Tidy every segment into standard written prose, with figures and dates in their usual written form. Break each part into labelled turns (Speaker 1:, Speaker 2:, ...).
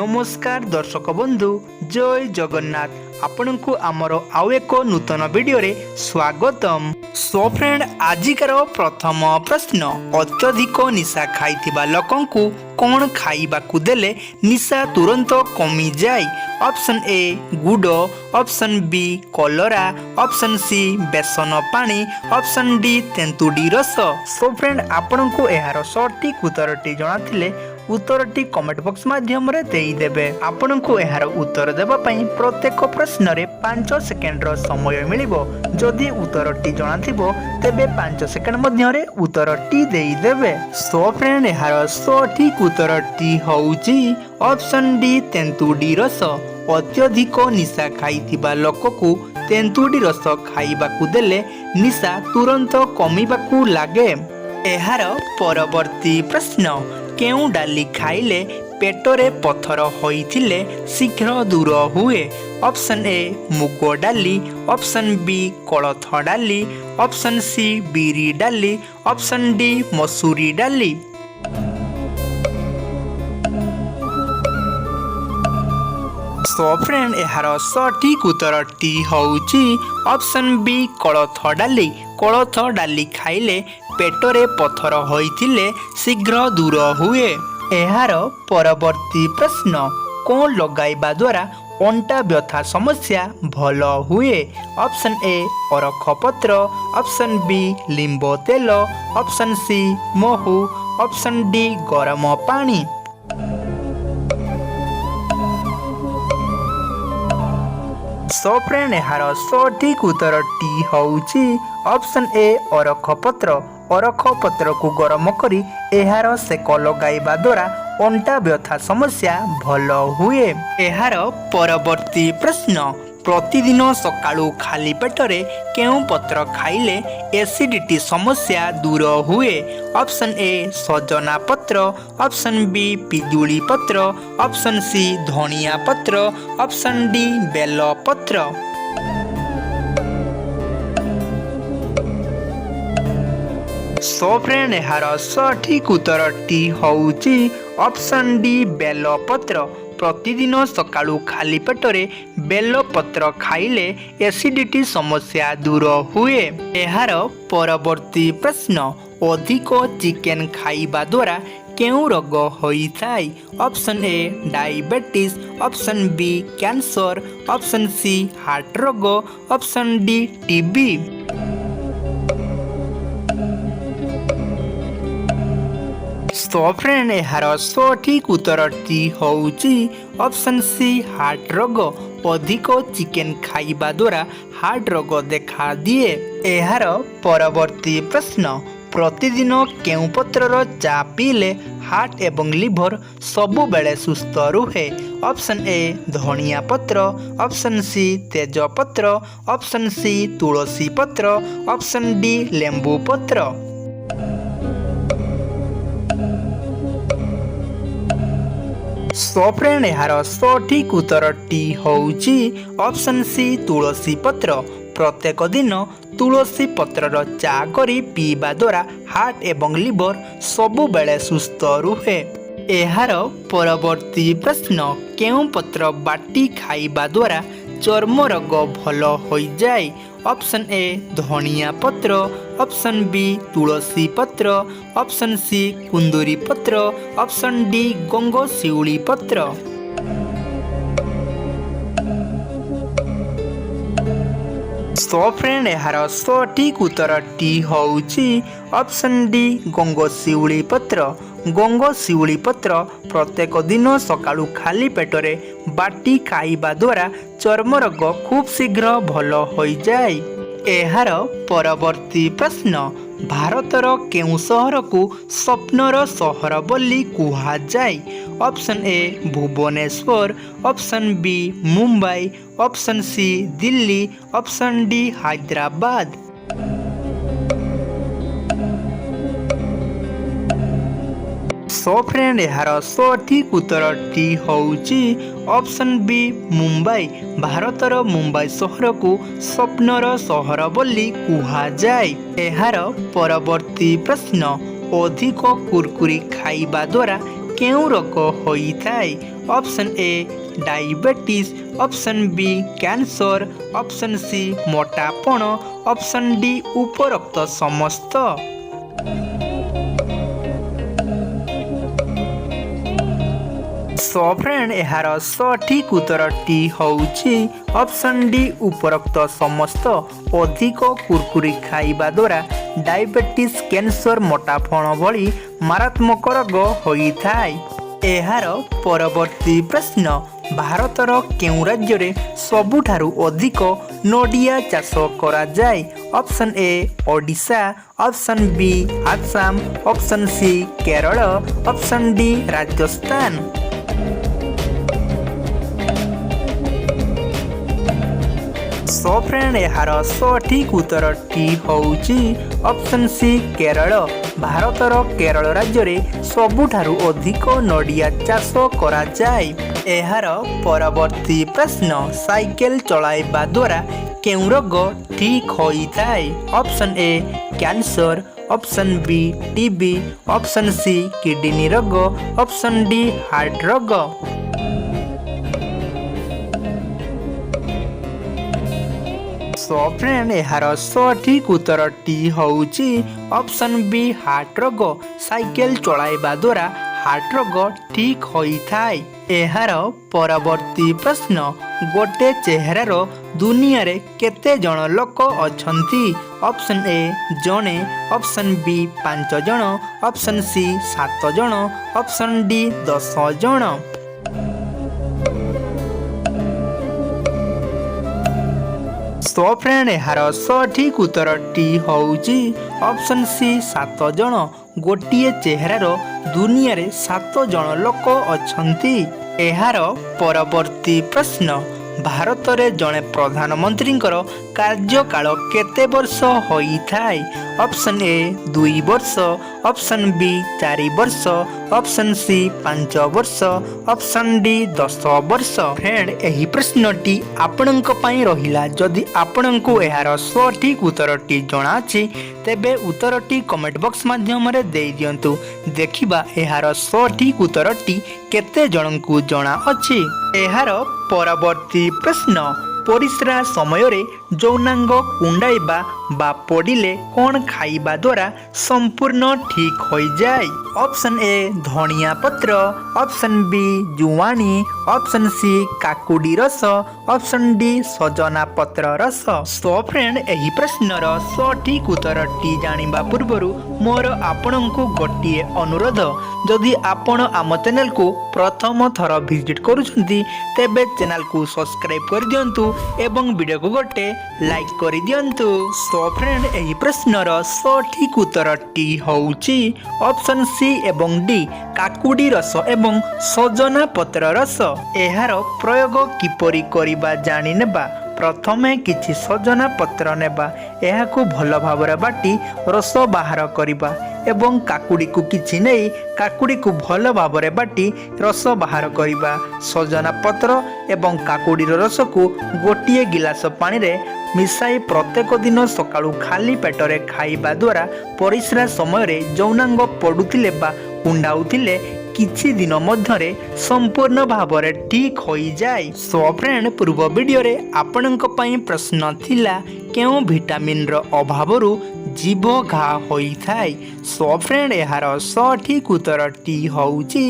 Speaker 1: नमस्कार दर्शक बंधु जय जगन्नाथ आपण को आमर आउ एक नूतन वीडियो रे स्वागतम। सो फ्रेंड आजिकार प्रथम प्रश्न अत्यधिक निशा खाइथिबा लोकंकु कौन खाइबाकु देले निशा तुरंत कमी जाए। ऑप्शन ए गुड़, ऑप्शन बी कलरा, ऑप्शन सी बेसन पानी, ऑप्शन डी तेंतुडी रस। सो फ्रेंड आपण को एहार सटीक उत्तरटी जणाथिले उत्तरटी कमेंट बॉक्स माध्यम रे देइदेबे। आपण को एहार उत्तर देबा पई प्रत्येक प्रश्न रे 5 सेकेंड रो समय मिलिबो। जदि उत्तरटी जणाथिबो तेबे 5 सेकेंड मध्य रे उत्तरटी देइदेबे। सो फ्रेंड एहार सटीक उत्तरटी होउची ऑप्शन डी तेंतुडी रस। अत्यधिक निशा खाइथिबा लोककु तेंतुडी रस खाइबाकु देले निशा तुरंत कमिबाकु लागे। एहार परवर्ती प्रश्न केउ डाली खाइले पेटरे पथर होइथिले शीघ्र दूर हुए। ऑप्शन ए मुग डाली, ऑप्शन बी कोलथ डाली, ऑप्शन सी बीरी डाली, ऑप्शन डी मसूरी डाली। सो फ्रेंड एहार सटीक उत्तरटी होउची ऑप्शन बी कोलथ डाली। कोलथ डाली खाइले पेटरे पथर होइथिले शीघ्र दूर हुए। एहार परवर्ती प्रश्न कौन लगाइबा द्वारा अंटा व्यथा समस्या भल हुए। ऑप्शन ए अरख पत्र, ऑप्शन बी लिंब तेल, ऑप्शन सी महू, ऑप्शन डी गरम पानी। सो फ्रेंड एहार सटीक उत्तरटी होउची ऑप्शन ए अरख पत्र। अरख पत्र को गरम करी एहार सेक लगाइबा द्वारा अंटा व्यथा समस्या भल हुए। एहार परवर्ती प्रश्न प्रतिदिन सकाळू खाली पेटरे केउ पत्र खाइले एसिडिटी समस्या दूर हुए। ऑप्शन ए सजना पत्र, ऑप्शन बी पिजुली पत्र, ऑप्शन सी धनिया पत्र, ऑप्शन डी बेल पत्र। सो फ्रेंड एहार सठिक उत्तरटी होउची ऑप्शन डी बेल पत्र। प्रतिदिन सकाळू खाली पेटरे बेल पत्र खाइले एसिडिटी समस्या दूर हुए। एहार परवर्ती प्रश्न अधिक चिकेन खाइबा द्वारा केउ रोग होइथाय। Option A diabetes, option B cancer, option C heart रोग, option D TB. So friend एहार सठिक उत्तरटी होउची ऑप्शन सी हार्ट रोग। अधिक चिकेन खाइबा द्वारा हार्ट रोग देखा दिए। एहार परवर्ती प्रश्न प्रतिदिन केउ पत्रर चा पीले हार्ट एवं लिभर सबु बेले सुस्थ रुहे। ऑप्शन ए धनिया पत्र, ऑप्शन सी तेज पत्र, ऑप्शन सी तुलसी पत्र, ऑप्शन डी लेंबू पत्र। सो फ्रेंड एहार सठिक उत्तरटी होउची ऑप्शन सी तुलसी पत्र। प्रत्येक दिन तुलसी पत्रर चा करी पीबा द्वारा हार्ट एवं लिवर सबु बेले सुस्थ रुहे। एहार परवर्ती प्रश्न केउ पत्र बाटी खाइबा द्वारा चर्म रोग भल होई जाए। ऑप्शन ए धनिया पत्र, ऑप्शन बी तुलसी पत्र, ऑप्शन सी कुंदुरी पत्र, ऑप्शन डी गंगशिउली पत्र। सो फ्रेंड एहार सठिक उत्तरटी होउची ऑप्शन डी गंगशिउली पत्र। गंगशिउली पत्र प्रत्येक दिन सकाळू खाली पेटरे बाटी खाइबा द्वारा चर्म रोग खूब शीघ्र भल होई जाए। एहार परवर्ती प्रश्न भारतर केउ सहर को स्वप्नर सहर बोली कुहा जाए। Option A Bhubaneswar, option B Mumbai, option C Delhi, option D Hyderabad. So friend एहार सठिक उत्तरटी होउची ऑप्शन बी मुंबई। भारतर मुंबई सहर को स्वप्नर सहर बोली कुहा जाए। एहार परवर्ती प्रश्न अधिक कुरकुरी खाइबा द्वारा କେଉଁ ରୋଗ ହୋଇଥାଏ? Option A diabetes, option B cancer, option C ମୋଟାପଣ, ଅପସନ୍ ଡି ଉପରୋକ୍ତ ସମସ୍ତ। ସୋ ଫ୍ରେଣ୍ଡ ଏହାର ସଠିକ୍ ଉତ୍ତରଟି ହେଉଛି ଅପସନ୍ ଡି ଉପରୋକ୍ତ ସମସ୍ତ। ଅଧିକ କୁରକୁରି ଖାଇବା ଦ୍ୱାରା ଡାଇବେଟିସ୍, କ୍ୟାନ୍ସର, ମୋଟାପଣ ଭଳି ମାରାତ୍ମକ ରୋଗ ହୋଇଥାଏ। ଏହାର ପରବର୍ତ୍ତୀ ପ୍ରଶ୍ନ, ଭାରତର କେଉଁ ରାଜ୍ୟରେ ସବୁଠାରୁ ଅଧିକ ନଡ଼ିଆ ଚାଷ କରାଯାଏ? Option A Odisha, option B Assam, option C Kerala, option D Rajasthan. So friend ଏହାର ସଠିକ୍ ଉତ୍ତରଟି ହେଉଛି ଅପସନ୍ ସି କେରଳ। ଭାରତର କେରଳ ରାଜ୍ୟରେ ସବୁଠାରୁ ଅଧିକ ନଡ଼ିଆ ଚାଷ କରାଯାଏ। ଏହାର ପରବର୍ତ୍ତୀ ପ୍ରଶ୍ନ, ସାଇକେଲ ଚଳାଇବା ଦ୍ୱାରା କେଉଁ ରୋଗ ଠିକ୍ ହୋଇଥାଏ? Option A cancer, option B TB, option C kidney ରୋଗ, ଅପସନ୍ ଡି ହାର୍ଟ ରୋଗ। ସୋ ଫ୍ରେଣ୍ଡ ଏହାର ସଠିକ୍ ଉତ୍ତରଟି ହେଉଛି ଅପସନ୍ ବି ହାର୍ଟ ରୋଗ। ସାଇକେଲ ଚଳାଇବା ଦ୍ୱାରା ହାର୍ଟ ରୋଗ ଠିକ୍ ହୋଇଥାଏ। ଏହାର ପରବର୍ତ୍ତୀ ପ୍ରଶ୍ନ, ଗୋଟେ ଚେହେରାର ଦୁନିଆରେ କେତେ ଜଣ ଲୋକ ଅଛନ୍ତି? ଅପସନ୍ ଏ ଜଣେ, ଅପସନ୍ ବି 5 ଜଣ, ଅପସନ୍ ସି 7 ଜଣ, ଅପସନ୍ ଡି 10 ଜଣ। ସୋ ଫ୍ରେଣ୍ଡ ଏହାର ସଠିକ୍ ଉତ୍ତରଟି ହେଉଛି ଅପସନ୍ ସି 7 ଜଣ। ଗୋଟିଏ ଚେହେରାର ଦୁନିଆରେ 7 ଜଣ ଲୋକ ଅଛନ୍ତି। ଏହାର ପରବର୍ତ୍ତୀ ପ୍ରଶ୍ନ, ଭାରତରେ ଜଣେ ପ୍ରଧାନମନ୍ତ୍ରୀଙ୍କର କାର୍ଯ୍ୟକାଳ କେତେ ବର୍ଷ ହୋଇଥାଏ? ଅପସନ୍ ଏ 2 ବର୍ଷ, ଅପସନ୍ ବି 4 ବର୍ଷ, ଅପସନ୍ ସି 5 ବର୍ଷ, ଅପସନ୍ ଡି 10 ବର୍ଷ। ଫ୍ରେଣ୍ଡ ଏହି ପ୍ରଶ୍ନଟି ଆପଣଙ୍କ ପାଇଁ ରହିଲା। ଯଦି ଆପଣଙ୍କୁ ଏହାର ସଠିକ୍ ଉତ୍ତରଟି ଜଣାଅଛି ତେବେ ଉତ୍ତରଟି କମେଣ୍ଟ ବକ୍ସ ମାଧ୍ୟମରେ ଦେଇଦିଅନ୍ତୁ। ଦେଖିବା ଏହାର ସଠିକ୍ ଉତ୍ତରଟି କେତେ ଜଣଙ୍କୁ ଜଣାଅଛି। ଏହାର ପରବର୍ତ୍ତୀ ପ୍ରଶ୍ନ, ପରିସ୍ରା ସମୟରେ ଯୌନାଙ୍ଗ କୁଣ୍ଡାଇବା ବା ପଡ଼ିଲେ କ'ଣ ଖାଇବା ଦ୍ୱାରା ସମ୍ପୂର୍ଣ୍ଣ ଠିକ୍ ହୋଇଯାଏ? ଅପସନ୍ ଏ ଧଣିଆ ପତ୍ର, ଅପସନ୍ ବି ଜୁଆଣି, ଅପସନ୍ ସି କାକୁଡ଼ି ରସ, ଅପସନ୍ ଡି ସଜନା ପତ୍ର ରସ। ସୋ ଫ୍ରେଣ୍ଡ ଏହି ପ୍ରଶ୍ନର ସଠିକ୍ ଉତ୍ତରଟି ଜାଣିବା ପୂର୍ବରୁ ମୋର ଆପଣଙ୍କୁ ଗୋଟିଏ ଅନୁରୋଧ, ଯଦି ଆପଣ ଆମ ଚ୍ୟାନେଲକୁ ପ୍ରଥମ ଥର ଭିଜିଟ୍ କରୁଛନ୍ତି ତେବେ ଚ୍ୟାନେଲକୁ ସବସ୍କ୍ରାଇବ୍ କରିଦିଅନ୍ତୁ ଏବଂ ଭିଡ଼ିଓକୁ ଗୋଟେ ଲାଇକ୍ କରିଦିଅନ୍ତୁ। ସୋ ଫ୍ରେଣ୍ଡ ଏହି ପ୍ରଶ୍ନର ସଠିକ୍ ଉତ୍ତରଟି ହେଉଛି ଅପସନ୍ ସି ଏବଂ ଡି କାକୁଡ଼ି ରସ ଏବଂ ସଜନା ପତ୍ର ରସ। ଏହାର ପ୍ରୟୋଗ କିପରି କରିବା ଜାଣିନେବା। ପ୍ରଥମେ କିଛି ସଜନା ପତ୍ର ନେବା, ଏହାକୁ ଭଲ ଭାବରେ ବାଟି ରସ ବାହାର କରିବା ଏବଂ କାକୁଡ଼ିକୁ କିଛି ନେଇ କାକୁଡ଼ିକୁ ଭଲ ଭାବରେ ବାଟି ରସ ବାହାର କରିବା। ସଜନା ପତ୍ର ଏବଂ କାକୁଡ଼ିର ରସକୁ ଗୋଟିଏ ଗିଲାସ ପାଣିରେ ମିଶାଇ ପ୍ରତ୍ୟେକ ଦିନ ସକାଳୁ ଖାଲି ପେଟରେ ଖାଇବା ଦ୍ୱାରା ପରିସ୍ରା ସମୟରେ ଯୌନାଙ୍ଗ ପଡ଼ୁଥିଲେ ବା କୁଣ୍ଡାଉଥିଲେ କିଛି ଦିନ ମଧ୍ୟରେ ସମ୍ପୂର୍ଣ୍ଣ ଭାବରେ ଠିକ୍ ହୋଇଯାଏ। ସୋ ଫ୍ରେଣ୍ଡ ପୂର୍ବ ଭିଡ଼ିଓରେ ଆପଣଙ୍କ ପାଇଁ ପ୍ରଶ୍ନ ଥିଲା କେଉଁ ଭିଟାମିନ୍ର ଅଭାବରୁ ଜିଭ ଘା ହୋଇଥାଏ? ସୋ ଫ୍ରେଣ୍ଡ ଏହାର ସଠିକ୍ ଉତ୍ତରଟି ହେଉଛି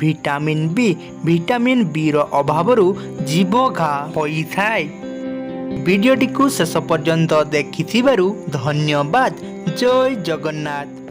Speaker 1: ଭିଟାମିନ୍ ବି। ଭିଟାମିନ୍ ବିର ଅଭାବରୁ ଜିଭ ଘା ହୋଇଥାଏ। ଭିଡ଼ିଓଟିକୁ ଶେଷ ପର୍ଯ୍ୟନ୍ତ ଦେଖିଥିବାରୁ ଧନ୍ୟବାଦ। ଜୟ ଜଗନ୍ନାଥ।